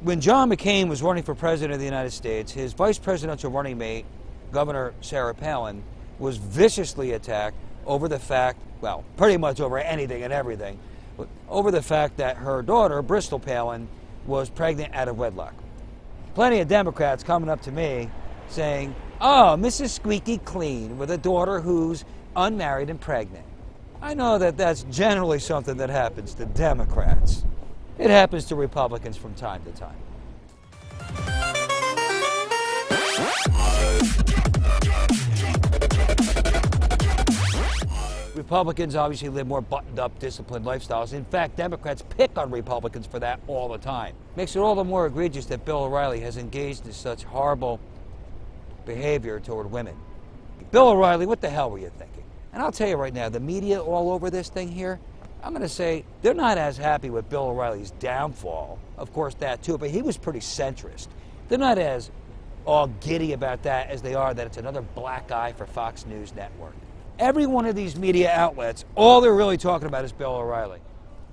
When John McCain was running for president of the United States, his vice presidential running mate, Governor Sarah Palin, was viciously attacked over the fact, well, pretty much over anything and everything, but over the fact that her daughter, Bristol Palin, was pregnant out of wedlock. Plenty of Democrats coming up to me saying, oh, Mrs. Squeaky Clean with a daughter who's unmarried and pregnant. I know that that's generally something that happens to Democrats. It happens to Republicans from time to time. Republicans obviously live more buttoned-up, disciplined lifestyles. In fact, Democrats pick on Republicans for that all the time. Makes it all the more egregious that Bill O'Reilly has engaged in such horrible behavior toward women. Bill O'Reilly, what the hell were you thinking? And I'll tell you right now, the media all over this thing here, I'm going to say they're not as happy with Bill O'Reilly's downfall. Of course, that too, but he was pretty centrist. They're not as all giddy about that as they are that it's another black eye for Fox News Network. Every one of these media outlets, all they're really talking about is Bill O'Reilly.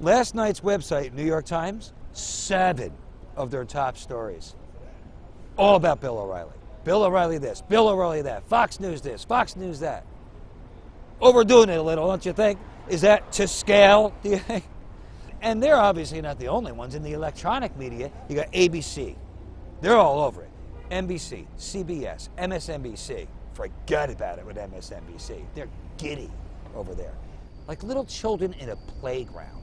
Last night's website, New York Times, 7 of their top stories, all about Bill O'Reilly. Bill O'Reilly this, Bill O'Reilly that, Fox News this, Fox News that. Overdoing it a little, don't you think? Is that to scale, do you think? And they're obviously not the only ones. In the electronic media, you got ABC. They're all over it. NBC, CBS, MSNBC. Forget about it with MSNBC. They're giddy over there. Like little children in a playground.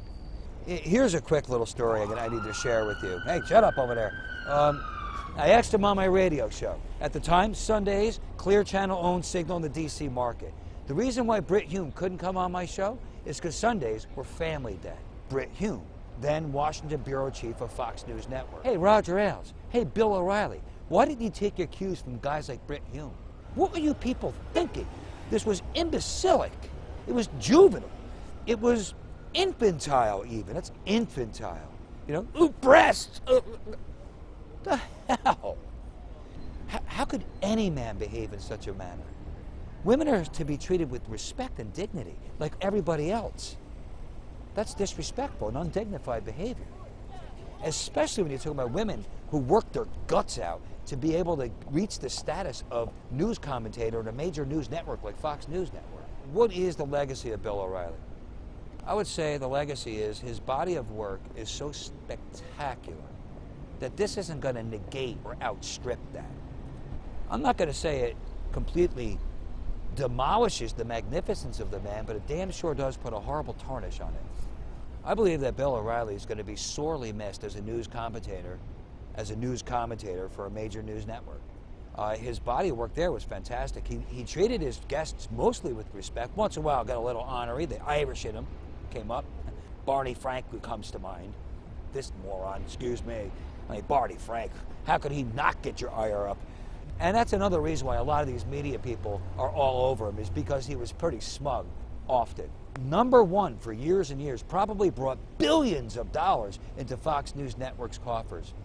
Here's a quick little story I need to share with you. Hey, shut up over there. I asked him on my radio show. At the time, Sundays, Clear Channel owned signal in the D.C. market. The reason why Brit Hume couldn't come on my show is because Sundays were family day. Brit Hume, then Washington Bureau Chief of Fox News Network. Hey, Roger Ailes. Hey, Bill O'Reilly. Why didn't you take your cues from guys like Brit Hume? What were you people thinking? This was imbecilic. It was juvenile. It was infantile even. That's infantile. You know, ooh, breasts. The hell? How could any man behave in such a manner? Women are to be treated with respect and dignity, like everybody else. That's disrespectful and undignified behavior. Especially when you're talking about women who work their guts out to be able to reach the status of news commentator at a major news network like Fox News Network. What is the legacy of Bill O'Reilly? I would say the legacy is his body of work is so spectacular that this isn't going to negate or outstrip that. I'm not going to say it completely demolishes the magnificence of the man, but it damn sure does put a horrible tarnish on it. I believe that Bill O'Reilly is going to be sorely missed as a news commentator for a major news network. His body of work there was fantastic. He treated his guests mostly with respect. Once in a while, got a little honorary. The Irish in him came up. Barney Frank, who comes to mind. This moron, excuse me. I mean, Barney Frank, how could he not get your ire up? And that's another reason why a lot of these media people are all over him, is because he was pretty smug often. Number one for years and years, probably brought billions of dollars into Fox News Network's coffers.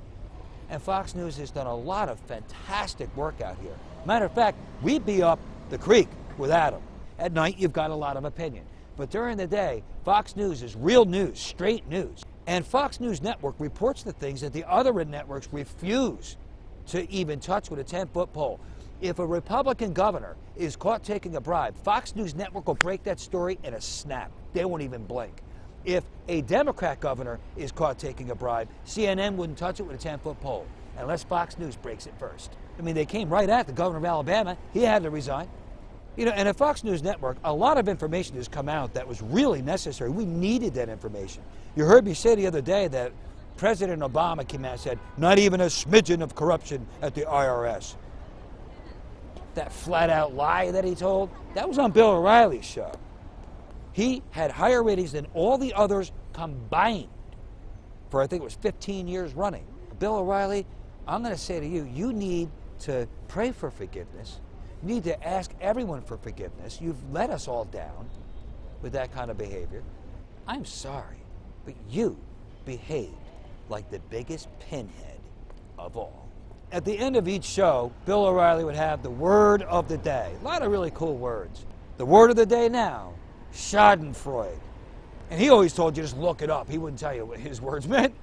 And Fox News has done a lot of fantastic work out here. Matter of fact, we'd be up the creek without him. At night, you've got a lot of opinion. But during the day, Fox News is real news, straight news. And Fox News Network reports the things that the other networks refuse to even touch with a 10-foot pole. If a Republican governor is caught taking a bribe, Fox News Network will break that story in a snap. They won't even blink. If a Democrat governor is caught taking a bribe, CNN wouldn't touch it with a 10-foot pole unless Fox News breaks it first. I mean, they came right at the governor of Alabama. He had to resign. You know, and at Fox News Network, a lot of information has come out that was really necessary. We needed that information. You heard me say the other day that President Obama came out and said, not even a smidgen of corruption at the IRS. That flat-out lie that he told, that was on Bill O'Reilly's show. He had higher ratings than all the others combined for, I think it was 15 years running. Bill O'Reilly, I'm going to say to you, you need to pray for forgiveness. You need to ask everyone for forgiveness. You've let us all down with that kind of behavior. I'm sorry, but you behaved like the biggest pinhead of all. At the end of each show, Bill O'Reilly would have the word of the day. A lot of really cool words. The word of the day now, Schadenfreude. And he always told you just look it up. He wouldn't tell you what his words meant.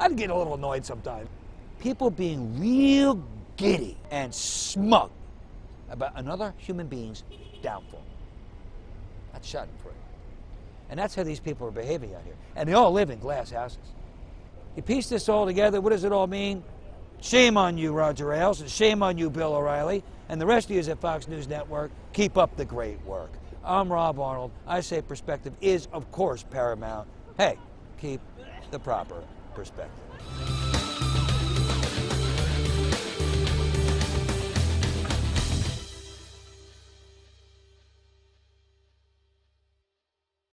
I'd get a little annoyed sometimes. People being real giddy and smug about another human being's downfall. That's schadenfreude. And that's how these people are behaving out here. And they all live in glass houses. You piece this all together, what does it all mean? Shame on you, Roger Ailes, and shame on you, Bill O'Reilly, and the rest of you at Fox News Network. Keep up the great work. I'm Rob Arnold. I say perspective is, of course, paramount. Hey, keep the proper perspective.